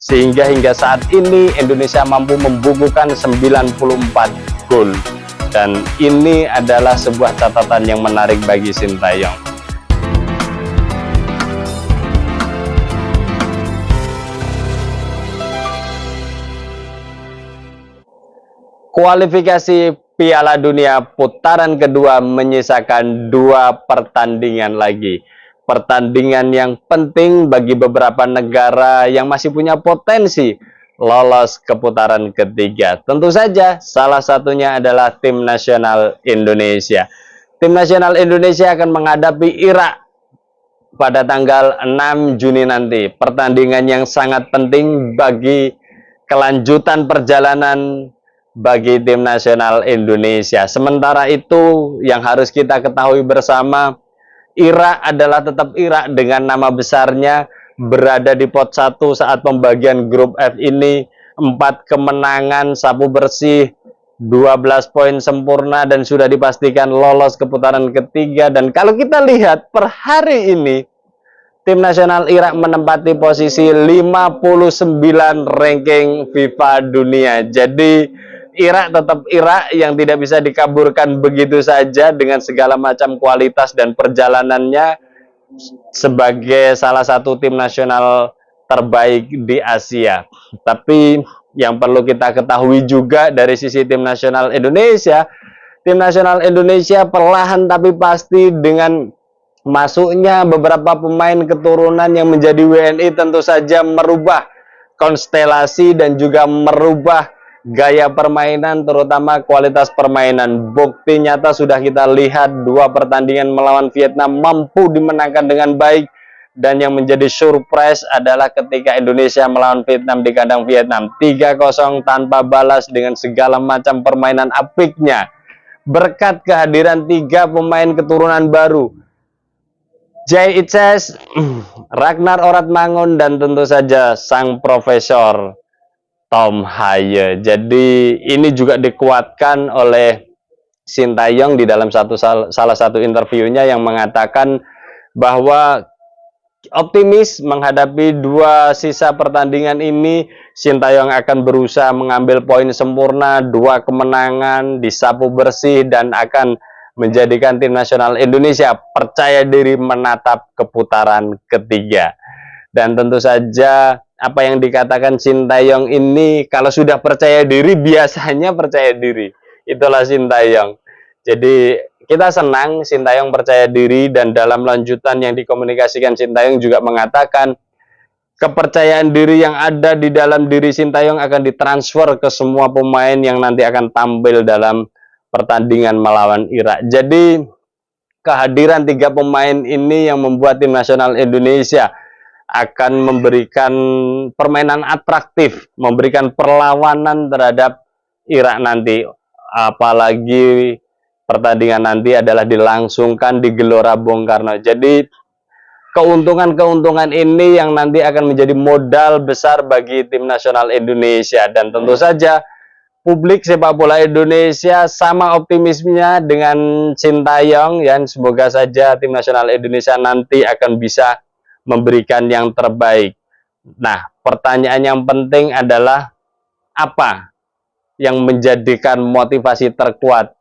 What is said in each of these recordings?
sehingga hingga saat ini Indonesia mampu membukukan 94 gol, dan ini adalah sebuah catatan yang menarik bagi Sintayong. Kualifikasi Piala Dunia putaran kedua menyisakan 2 pertandingan lagi. Pertandingan yang penting bagi beberapa negara yang masih punya potensi lolos ke putaran ketiga. Tentu saja salah satunya adalah tim nasional Indonesia. Tim nasional Indonesia akan menghadapi Irak pada tanggal 6 Juni nanti. Pertandingan yang sangat penting bagi kelanjutan perjalanan bagi tim nasional Indonesia. Sementara itu yang harus kita ketahui bersama, Irak adalah tetap Irak dengan nama besarnya, berada di pot 1 saat pembagian grup F ini, 4 kemenangan, sapu bersih, 12 poin sempurna, dan sudah dipastikan lolos ke putaran ketiga. Dan kalau kita lihat per hari ini, tim nasional Irak menempati posisi 59 ranking FIFA dunia. Jadi Irak tetap Irak yang tidak bisa dikaburkan begitu saja dengan segala macam kualitas dan perjalanannya sebagai salah satu tim nasional terbaik di Asia. Tapi yang perlu kita ketahui juga dari sisi tim nasional Indonesia perlahan tapi pasti dengan masuknya beberapa pemain keturunan yang menjadi WNI tentu saja merubah konstelasi dan juga merubah gaya permainan, terutama kualitas permainan. Bukti nyata sudah kita lihat 2 pertandingan melawan Vietnam mampu dimenangkan dengan baik, dan yang menjadi surprise adalah ketika Indonesia melawan Vietnam di kandang Vietnam 3-0 tanpa balas dengan segala macam permainan apiknya berkat kehadiran 3 pemain keturunan baru, Jay Itzes, Ragnar Oratmangun, dan tentu saja sang profesor Tom Haye. Jadi ini juga dikuatkan oleh Sintayong di dalam salah satu interviewnya yang mengatakan bahwa optimis menghadapi 2 sisa pertandingan ini. Sintayong akan berusaha mengambil poin sempurna, 2 kemenangan, disapu bersih, dan akan menjadikan tim nasional Indonesia percaya diri menatap ke putaran ketiga. Dan tentu saja apa yang dikatakan Sintayong ini, kalau sudah percaya diri biasanya percaya diri. Itulah Sintayong. Jadi kita senang Sintayong percaya diri, dan dalam lanjutan yang dikomunikasikan Sintayong juga mengatakan kepercayaan diri yang ada di dalam diri Sintayong akan ditransfer ke semua pemain yang nanti akan tampil dalam pertandingan melawan Irak. Jadi kehadiran 3 pemain ini yang membuat tim nasional Indonesia akan memberikan permainan atraktif, memberikan perlawanan terhadap Irak nanti. Apalagi pertandingan nanti adalah dilangsungkan di Gelora Bung Karno. Jadi keuntungan-keuntungan ini yang nanti akan menjadi modal besar bagi tim nasional Indonesia. Dan tentu saja publik sepak bola Indonesia sama optimismenya dengan Sintayong, ya. Semoga saja tim nasional Indonesia nanti akan bisa memberikan yang terbaik. Nah, pertanyaan yang penting adalah apa yang menjadikan motivasi terkuat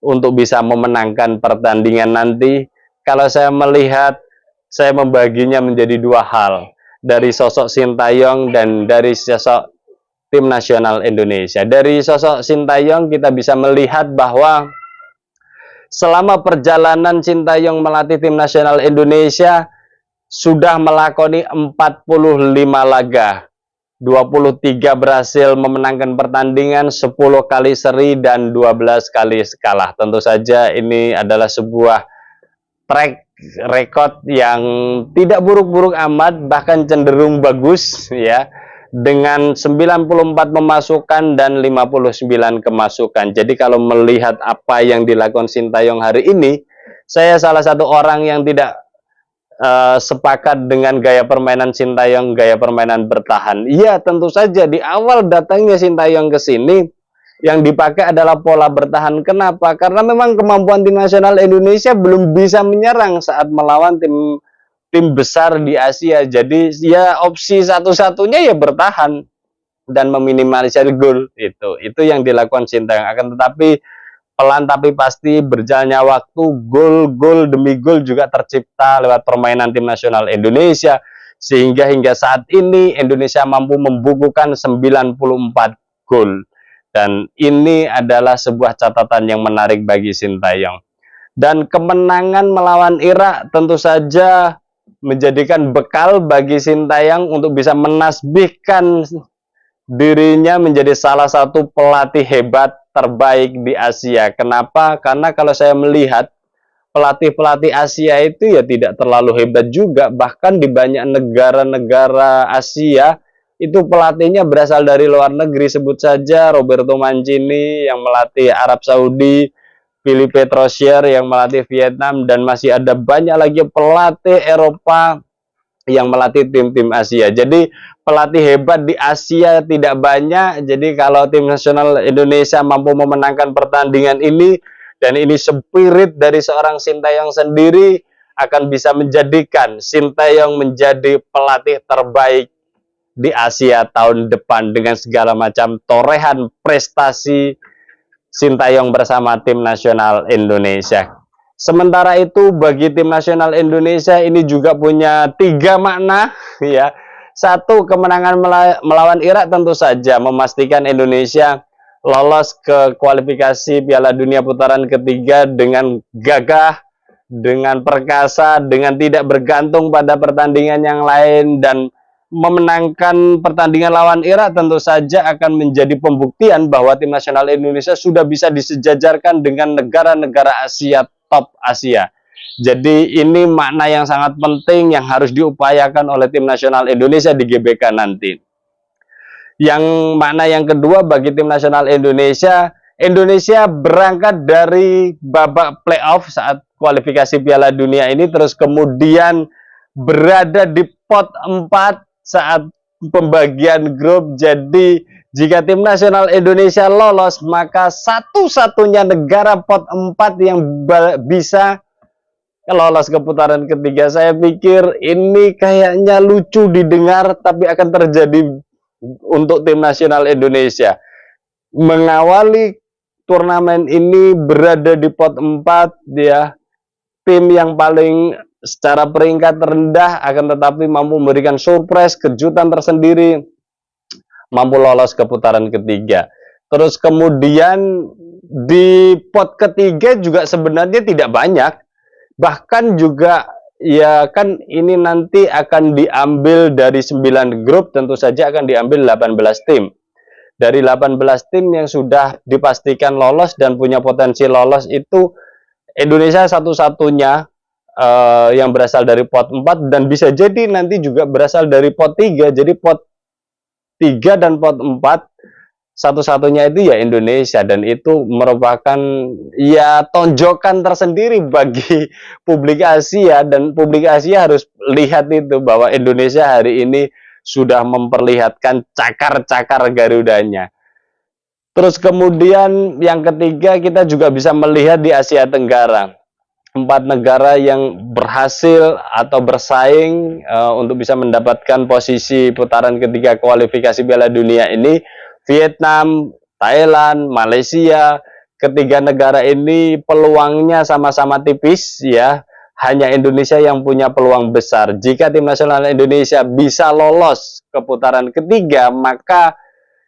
untuk bisa memenangkan pertandingan nanti? Kalau saya melihat, saya membaginya menjadi 2 hal, dari sosok Sintayong dan dari sosok tim nasional Indonesia. Dari sosok Sintayong kita bisa melihat bahwa selama perjalanan Sintayong melatih tim nasional Indonesia sudah melakoni 45 laga, 23 berhasil memenangkan pertandingan, 10 kali seri, dan 12 kali kalah. Tentu saja ini adalah sebuah track record yang tidak buruk-buruk amat, bahkan cenderung bagus, ya, dengan 94 pemasukan dan 59 kemasukan. Jadi kalau melihat apa yang dilakukan Sintayong hari ini, saya salah satu orang yang tidak sepakat dengan gaya permainan Sintayong, gaya permainan bertahan. Iya, tentu saja di awal datangnya Sintayong ke sini yang dipakai adalah pola bertahan. Kenapa? Karena memang kemampuan tim nasional Indonesia belum bisa menyerang saat melawan tim tim besar di Asia. Jadi ya opsi satu-satunya ya bertahan dan meminimalisir gol. Itu yang dilakukan Sintayong. Akan tetapi pelan tapi pasti berjalannya waktu, gol-gol demi gol juga tercipta lewat permainan tim nasional Indonesia, sehingga hingga saat ini Indonesia mampu membukukan 94 gol. Dan ini adalah sebuah catatan yang menarik bagi Sintayong. Dan kemenangan melawan Irak tentu saja menjadikan bekal bagi Sintayong untuk bisa menasbihkan dirinya menjadi salah satu pelatih hebat terbaik di Asia. Kenapa? Karena kalau saya melihat pelatih-pelatih Asia itu ya tidak terlalu hebat juga. Bahkan di banyak negara-negara Asia itu pelatihnya berasal dari luar negeri. Sebut saja Roberto Mancini yang melatih Arab Saudi, Philippe Petrosier yang melatih Vietnam, dan masih ada banyak lagi pelatih Eropa yang melatih tim-tim Asia. Jadi pelatih hebat di Asia tidak banyak. Jadi kalau tim nasional Indonesia mampu memenangkan pertandingan ini, dan ini spirit dari seorang Sintayong sendiri, akan bisa menjadikan Sintayong menjadi pelatih terbaik di Asia tahun depan dengan segala macam torehan prestasi Sintayong bersama tim nasional Indonesia. Sementara itu bagi tim nasional Indonesia ini juga punya 3 makna ya. Satu, kemenangan melawan Irak tentu saja memastikan Indonesia lolos ke kualifikasi Piala Dunia putaran ketiga dengan gagah, dengan perkasa, dengan tidak bergantung pada pertandingan yang lain, dan memenangkan pertandingan lawan Irak tentu saja akan menjadi pembuktian bahwa tim nasional Indonesia sudah bisa disejajarkan dengan negara-negara Asia, top Asia. Jadi ini makna yang sangat penting yang harus diupayakan oleh tim nasional Indonesia di GBK nanti. Yang makna yang kedua bagi tim nasional Indonesia, Indonesia berangkat dari babak playoff saat kualifikasi Piala Dunia ini, terus kemudian berada di pot 4 saat pembagian grup. Jadi jika tim nasional Indonesia lolos, maka satu-satunya negara pot 4 yang bisa lolos ke putaran ketiga. Saya pikir ini kayaknya lucu didengar, tapi akan terjadi untuk tim nasional Indonesia. Mengawali turnamen ini berada di pot 4 ya, tim yang paling secara peringkat rendah akan tetapi mampu memberikan surprise, kejutan tersendiri, mampu lolos ke putaran ketiga. Terus kemudian di pot ketiga juga sebenarnya tidak banyak, bahkan juga ya kan ini nanti akan diambil dari 9 grup, tentu saja akan diambil 18 tim. Dari 18 tim yang sudah dipastikan lolos dan punya potensi lolos itu, Indonesia satu-satunya yang berasal dari pot 4, dan bisa jadi nanti juga berasal dari pot 3. Jadi pot 3 dan pot 4 satu-satunya itu ya Indonesia, dan itu merupakan ya tonjokan tersendiri bagi publik Asia, dan publik Asia harus lihat itu bahwa Indonesia hari ini sudah memperlihatkan cakar-cakar Garudanya. Terus kemudian yang ketiga, kita juga bisa melihat di Asia Tenggara 4 negara yang berhasil atau bersaing untuk bisa mendapatkan posisi putaran ketiga kualifikasi Piala Dunia ini: Vietnam, Thailand, Malaysia. Ketiga negara ini peluangnya sama-sama tipis ya. Hanya Indonesia yang punya peluang besar. Jika tim nasional Indonesia bisa lolos ke putaran ketiga, maka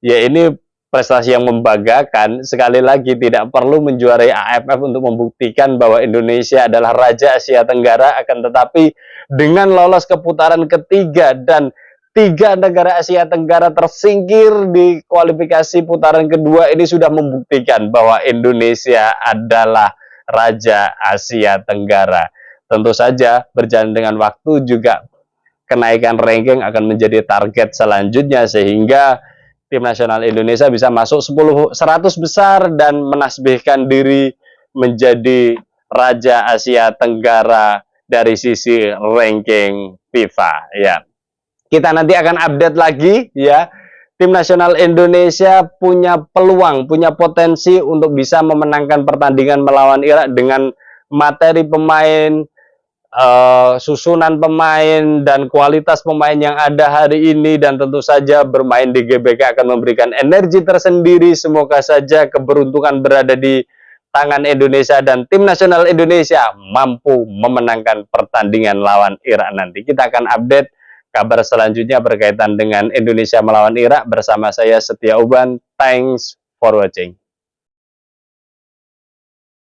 ya ini prestasi yang membanggakan. Sekali lagi, tidak perlu menjuarai AFF untuk membuktikan bahwa Indonesia adalah raja Asia Tenggara, akan tetapi dengan lolos ke putaran ketiga dan 3 negara Asia Tenggara tersingkir di kualifikasi putaran kedua, ini sudah membuktikan bahwa Indonesia adalah raja Asia Tenggara. Tentu saja berjalan dengan waktu juga kenaikan ranking akan menjadi target selanjutnya, sehingga tim nasional Indonesia bisa masuk 100 besar dan menasbihkan diri menjadi raja Asia Tenggara dari sisi ranking FIFA ya. Kita nanti akan update lagi ya. Tim nasional Indonesia punya peluang, punya potensi untuk bisa memenangkan pertandingan melawan Irak dengan materi pemain, susunan pemain dan kualitas pemain yang ada hari ini, dan tentu saja bermain di GBK akan memberikan energi tersendiri. Semoga saja keberuntungan berada di tangan Indonesia dan tim nasional Indonesia mampu memenangkan pertandingan lawan Irak nanti. Kita akan update kabar selanjutnya berkaitan dengan Indonesia melawan Irak bersama saya Setia Uban. Thanks for watching.